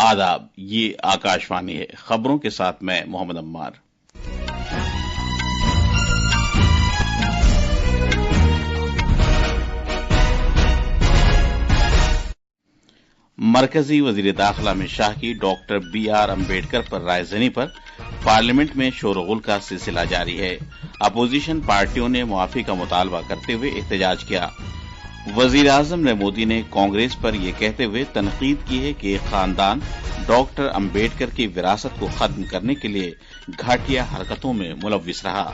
आदाब, ये आकाशवाणी है। खबरों के साथ मैं मोहम्मद अम्मार। मरकजी वजीर दाखिला अमित शाह की डॉक्टर बी.आर. अम्बेडकर पर रायजनी पर पार्लियामेंट में शोरगुल का सिलसिला जारी है। अपोजिशन पार्टियों ने मुआफी का मुतालबा करते हुए एहतजाज किया। वजीर आजम नरेंद्र मोदी ने कांग्रेस पर यह कहते हुए तनकीद की है कि एक खानदान डॉक्टर अम्बेडकर की विरासत को खत्म करने के लिए घाटिया हरकतों में मुलव्विस रहा।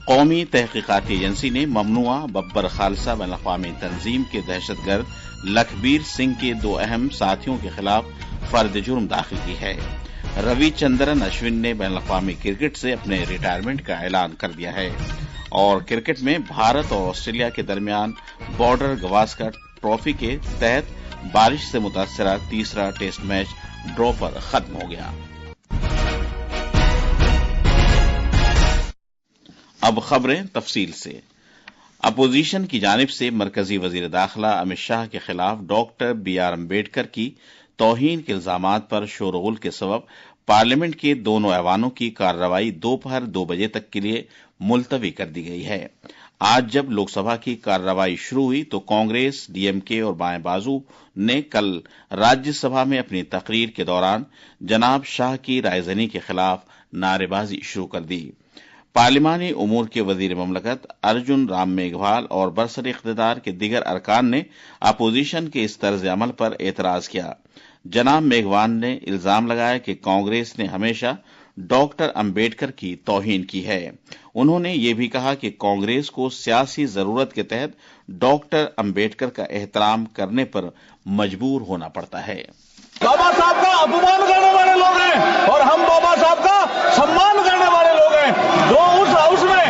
कौमी तहकीकाती एजेंसी ने ममनुआ बब्बर खालसा बैनुल-अक़वामी तंजीम के दहशतगर्द लखबीर सिंह के 2 अहम साथियों के खिलाफ फर्द जुर्म दाखिल की है। रविचंद्रन अश्विन ने बैनुल-अक़वामी क्रिकेट से अपने रिटायरमेंट का ऐलान कर दिया है। और क्रिकेट में भारत और ऑस्ट्रेलिया के दरमियान बॉर्डर गवास्कर ट्रॉफी के तहत बारिश से मुतासरा तीसरा टेस्ट मैच ड्रॉ पर खत्म हो गया। अब खबरें तफसील से। अपोजिशन की जानिब से मरकजी वजीर दाखिला अमित शाह के खिलाफ डॉक्टर बी.आर. अम्बेडकर की तौहीन के इल्जामात पर शोरगुल के सबब पार्लियामेंट के दोनों ऐवानों की कार्रवाई दोपहर 2 बजे तक के लिए मुलतवी कर दी गई है। आज जब लोकसभा की कार्रवाई शुरू हुई तो कांग्रेस, डीएमके और बाएं बाजू ने कल राज्यसभा में अपनी तकरीर के दौरान जनाब शाह की रायजनी के खिलाफ नारेबाजी शुरू कर दी। पार्लिमानी उमूर के वजीर ममलकत अर्जुन राम मेघवाल और बरसर इख्तिदार के दीगर अरकान ने अपोजिशन के इस तर्ज अमल पर एतराज किया। जनाब मेघवाल ने इल्जाम लगाया कि कांग्रेस ने हमेशा डॉक्टर अम्बेडकर की तौहीन की है। उन्होंने ये भी कहा कि कांग्रेस को सियासी जरूरत के तहत डॉक्टर अम्बेडकर का एहतराम करने पर मजबूर होना पड़ता है। बाबा साहब का अपमान करने वाले लोग हैं और हम बाबा साहब का सम्मान करने वाले लोग हैं। जो उस हाउस में,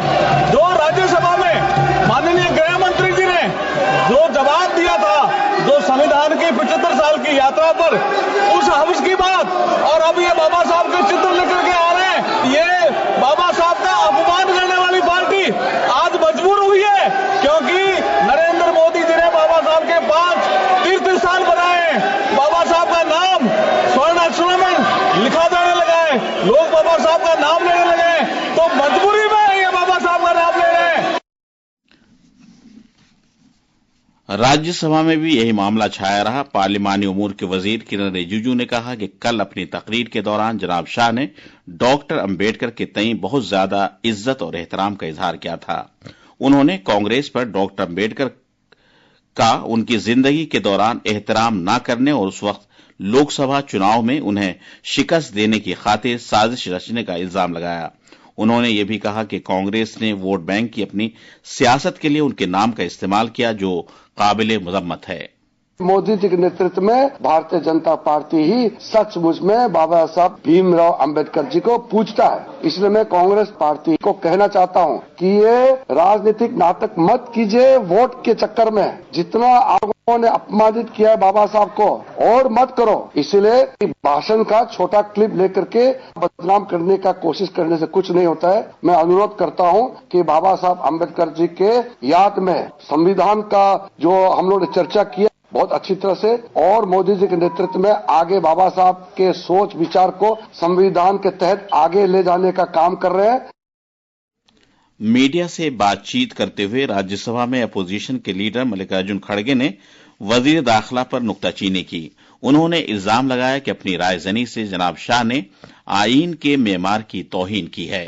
जो राज्यसभा में माननीय गृह मंत्री जी ने जो जवाब दिया था, जो संविधान की 75 साल की यात्रा पर, उस हाउस की बात, और अब ये बाबा साहब के चित्र लेकर के आ रहे हैं। ये बाबा साहब का अपमान करने वाली पार्टी आज मजबूर हुई है, क्योंकि नरेंद्र मोदी जी ने बाबा साहब के 5 तीर्थ स्थान बनाए हैं। बाबा साहब का नाम स्वर्ण अक्षरों में लिखा जाने लगा है, लोग बाबा साहब का नाम लेने लगे हैं, तो मजबूरी में ये बाबा साहब का नाम ले रहे हैं। राज्यसभा में भी यही मामला छाया रहा। पार्लिमानी उमूर के वजीर किरण रिजिजू ने कहा कि कल अपनी तकरीर के दौरान जनाब शाह ने डॉक्टर अम्बेडकर के तई बहुत ज्यादा इज्जत और एहतराम का इजहार किया था। उन्होंने कांग्रेस पर डॉक्टर अम्बेडकर का उनकी जिंदगी के दौरान एहतराम न करने और उस वक्त लोकसभा चुनाव में उन्हें शिकस्त देने की खातिर साजिश रचने का इल्जाम लगाया। उन्होंने ये भी कहा कि कांग्रेस ने वोट बैंक की अपनी सियासत के लिए उनके नाम का इस्तेमाल किया, जो काबिल मुजम्मत है। मोदी जी के नेतृत्व में भारतीय जनता पार्टी ही सचमुच में बाबा साहब भीमराव अंबेडकर जी को पूजता है। इसलिए मैं कांग्रेस पार्टी को कहना चाहता हूं कि ये राजनीतिक नाटक मत कीजिए। वोट के चक्कर में जितना आप लोगों ने अपमानित किया है बाबा साहब को, और मत करो। इसलिए भाषण का छोटा क्लिप लेकर के बदनाम करने का कोशिश करने से कुछ नहीं होता है। मैं अनुरोध करता हूं कि बाबा साहब अंबेडकर जी के याद में संविधान का जो हम लोग ने चर्चा किया बहुत अच्छी तरह से, और मोदी जी के नेतृत्व में आगे बाबा साहब के सोच विचार को संविधान के तहत आगे ले जाने का काम कर रहे हैं। मीडिया से बातचीत करते हुए राज्यसभा में अपोजिशन के लीडर मल्लिकार्जुन खड़गे ने वजीर दाखिला पर नुक्ताचीनी की। उन्होंने इल्जाम लगाया कि अपनी रायजनी से जनाब शाह ने आईन के मेमार की तौहीन की है।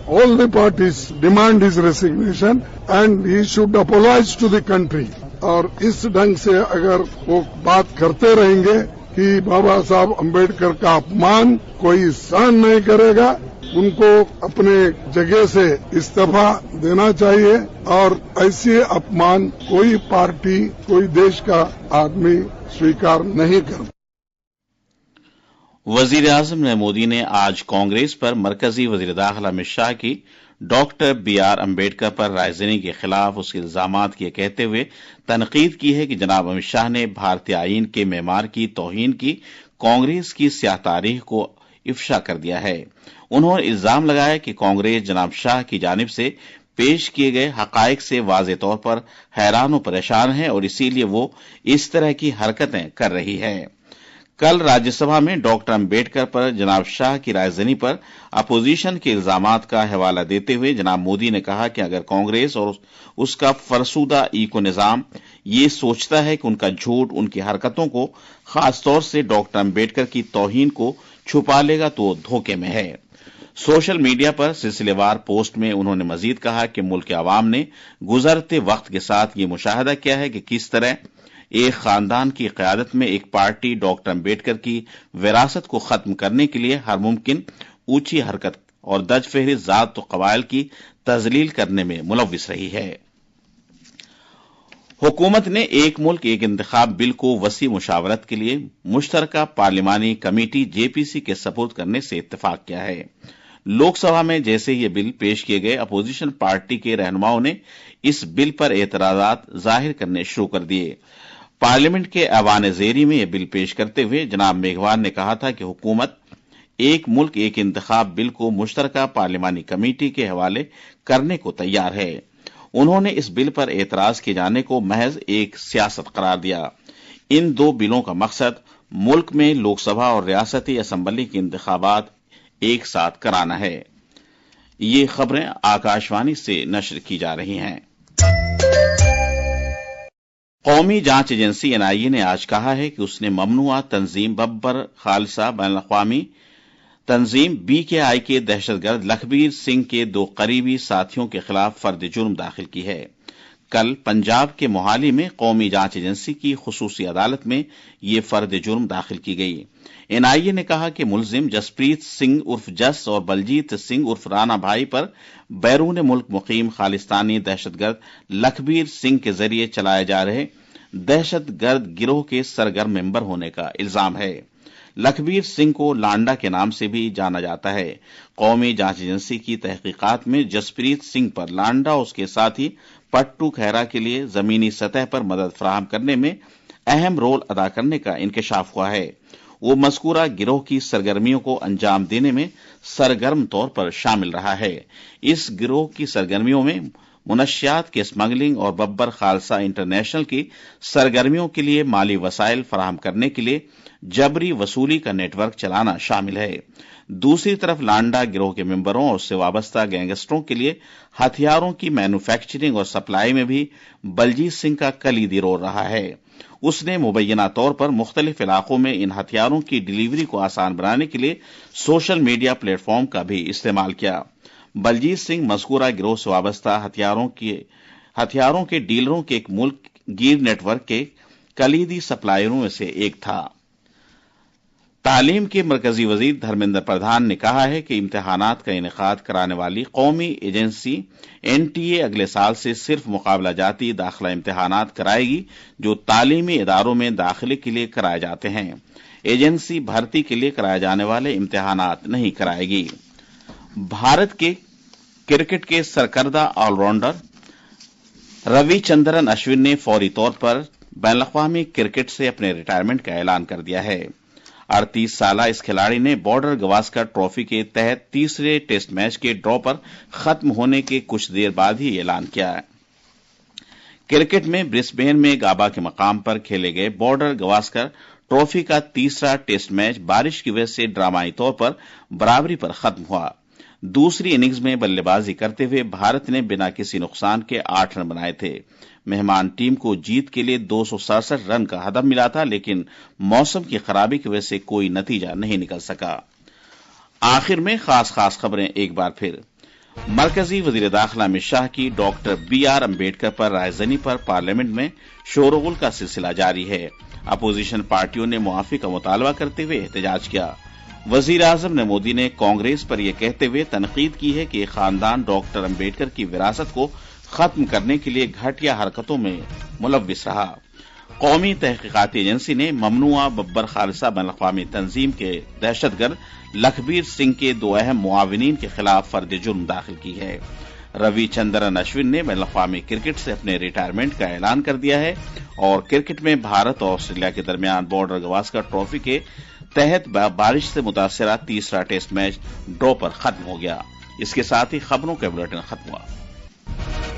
All the parties demand his resignation and he should apologize to the country. और इस ढंग से अगर वो बात करते रहेंगे कि बाबा साहब अम्बेडकर का अपमान कोई सहन नहीं करेगा, उनको अपने जगह से इस्तीफा देना चाहिए। और ऐसे अपमान कोई पार्टी, कोई देश का आदमी स्वीकार नहीं करता। वजीर आजम नरेंद्र मोदी ने आज कांग्रेस पर मरकजी वजीर दाखिला अमित शाह की डॉक्टर बी.आर. अम्बेडकर पर रायजनी के खिलाफ उसके इल्जामात की कहते हुए तनकीद की है कि जनाब अमित शाह ने भारतीय आईन के मेमार की तौहीन की कांग्रेस की स्याह तारीख को इफ्शा कर दिया है। उन्होंने इल्जाम लगाया कि कांग्रेस जनाब शाह की जानिब से पेश किए गए हकायक से वाज़े तौर पर हैरान और परेशान है और इसीलिए वो इस तरह की हरकतें कर रही है। कल राज्यसभा में डॉक्टर अंबेडकर पर जनाब शाह की रायजनी पर अपोजिशन के इल्जामात का हवाला देते हुए जनाब मोदी ने कहा कि अगर कांग्रेस और उसका फरसूदा इको निजाम ये सोचता है कि उनका झूठ उनकी हरकतों को, खासतौर से डॉक्टर अंबेडकर की तौहीन को छुपा लेगा तो धोखे में है। सोशल मीडिया पर सिलसिलेवार पोस्ट में उन्होंने मजीद कहा कि मुल्क के अवाम ने गुजरते वक्त के साथ ये मुशाहिदा किया है कि किस तरह एक खानदान की क़यादत में एक पार्टी डॉक्टर अंबेडकर की विरासत को खत्म करने के लिए हर मुमकिन ऊंची हरकत और दज फहरिस्त ज़ात और क़बाइल की तजलील करने में मुलव्विस रही है। हुकूमत ने एक मुल्क एक इंतखाब बिल को वसी मुशावरत के लिए मुश्तरका पार्लिमानी कमेटी जेपीसी के सपुर्द करने से इत्तेफाक किया है। लोकसभा में जैसे ये बिल पेश किए गए, अपोजिशन पार्टी के रहनुमाओं ने इस बिल पर एतराजात जाहिर करने शुरू कर दिए। पार्लियामेंट के ऐवान ज़ेरी में यह बिल पेश करते हुए जनाब मेघवाल ने कहा था कि हुकूमत एक मुल्क एक इंतखाब बिल को मुश्तरका पार्लिमानी कमेटी के हवाले करने को तैयार है। उन्होंने इस बिल पर एतराज किए जाने को महज एक सियासत करार दिया। इन दो बिलों का मकसद मुल्क में लोकसभा और रियासती असम्बली के इंतखाबात एक साथ कराना है। ये खबरें आकाशवाणी से नशर की जा रही हैं। कौमी जांच एजेंसी एनआईए ने आज कहा है कि उसने ममनुआ तंजीम बब्बर खालसा बैनुल-अक़वामी तंजीम बीकेआई के दहशतगर्द लखबीर सिंह के दो करीबी साथियों के खिलाफ फर्द जुर्म दाखिल की है। कल पंजाब के मोहाली में कौमी जांच एजेंसी की खुसूसी अदालत में ये फर्द जुर्म दाखिल की गई। एनआईए ने कहा कि मुलजिम जसप्रीत सिंह उर्फ जस और बलजीत सिंह उर्फ राना भाई पर बैरून मुल्क मुकीम खालिस्तानी दहशतगर्द लखबीर सिंह के जरिए चलाए जा रहे दहशतगर्द गिरोह के सरगर्म मेंबर होने का इल्जाम है। लखबीर सिंह को लांडा के नाम से भी जाना जाता है। कौमी जांच एजेंसी की तहकीकात में जसप्रीत सिंह पर लांडा और उसके साथी पट्टू खैरा के लिए जमीनी सतह पर मदद फराहम करने में अहम रोल अदा करने का इंकशाफ हुआ है। वो मज़कूरा गिरोह की सरगर्मियों को अंजाम देने में सरगर्म तौर पर शामिल रहा है। इस गिरोह की सरगर्मियों में मुनशियात के स्मगलिंग और बब्बर खालसा इंटरनेशनल की सरगर्मियों के लिए माली वसाइल फराहम करने के लिए जबरी वसूली का नेटवर्क चलाना शामिल है। दूसरी तरफ लांडा गिरोह के मेंबरों और उससे वाबस्ता गैंगस्टरों के लिए हथियारों की मैन्युफैक्चरिंग और सप्लाई में भी बलजीत सिंह का कलीदी रोल रहा है। उसने मुबैना तौर पर मुख्तलिफ इलाकों में इन हथियारों की डिलीवरी को आसान बनाने के लिए सोशल मीडिया प्लेटफॉर्म का भी इस्तेमाल किया। बलजीत सिंह मज़कूरा गिरोह से वाबस्ता हथियारों के डीलरों के एक मुल्क गिर नेटवर्क के कलीदी सप्लायरों में से एक था। तालीम के मरकजी वजीर धर्मेंद्र प्रधान ने कहा है कि इम्तिहानात का इनेकाद कराने वाली कौमी एजेंसी एनटीए अगले साल से सिर्फ मुकाबला जाती दाखिला इम्तिहानात कराएगी जो तालीमी इदारों में दाखिले के लिए कराए जाते हैं। एजेंसी भर्ती के लिए कराए जाने वाले इम्तिहानात नहीं कराएगी। भारत के क्रिकेट के सरकर्दा ऑलराउंडर रविचंद्रन अश्विन ने फौरी तौर पर बैनुल-अक़वामी क्रिकेट से अपने रिटायरमेंट का ऐलान कर दिया है। 38 साला इस खिलाड़ी ने बॉर्डर गवास्कर ट्रॉफी के तहत तीसरे टेस्ट मैच के ड्रॉ पर खत्म होने के कुछ देर बाद ही ऐलान किया है। क्रिकेट में ब्रिस्बेन में गाबा के मकाम पर खेले गए बॉर्डर गवास्कर ट्रॉफी का तीसरा टेस्ट मैच बारिश की वजह से ड्रामाई तौर पर बराबरी पर खत्म हुआ। दूसरी इनिंग्स में बल्लेबाजी करते हुए भारत ने बिना किसी नुकसान के 8 रन बनाए थे। मेहमान टीम को जीत के लिए 267 रन का हदफ मिला था, लेकिन मौसम की खराबी की वजह से कोई नतीजा नहीं निकल सका। आखिर में खास खबरें एक बार फिर। मरकजी वजीर दाखिला अमित शाह की डॉक्टर BR अम्बेडकर पर रायजनी पर पार्लियामेंट में शोरगुल का सिलसिला जारी है। अपोजिशन पार्टियों ने मुआफी का मुतालबा करते हुए एहतजाज किया। वजीर आजम ने मोदी ने कांग्रेस पर यह कहते हुए तनकीद की है कि खानदान डॉक्टर अम्बेडकर की विरासत को खत्म करने के लिए घटिया हरकतों में मुलव्विस रहा। कौमी तहकीकाती एजेंसी ने ममनुआ बब्बर खालसा बैनुल-अक़वामी तंजीम के दहशतगर्द लखबीर सिंह के 2 अहम मुआविनीन के खिलाफ फर्द जुर्म दाखिल की है। रविचंद्रन अश्विन ने बैनुल-अक़वामी क्रिकेट से अपने रिटायरमेंट का ऐलान कर दिया है और क्रिकेट में भारत और ऑस्ट्रेलिया के दरमियान बॉर्डर गवास्कर ट्रॉफी के तहत बारिश से मुतासरा तीसरा टेस्ट मैच ड्रॉ पर खत्म हो गया। इसके साथ ही खबरों का बुलेटिन खत्म हुआ।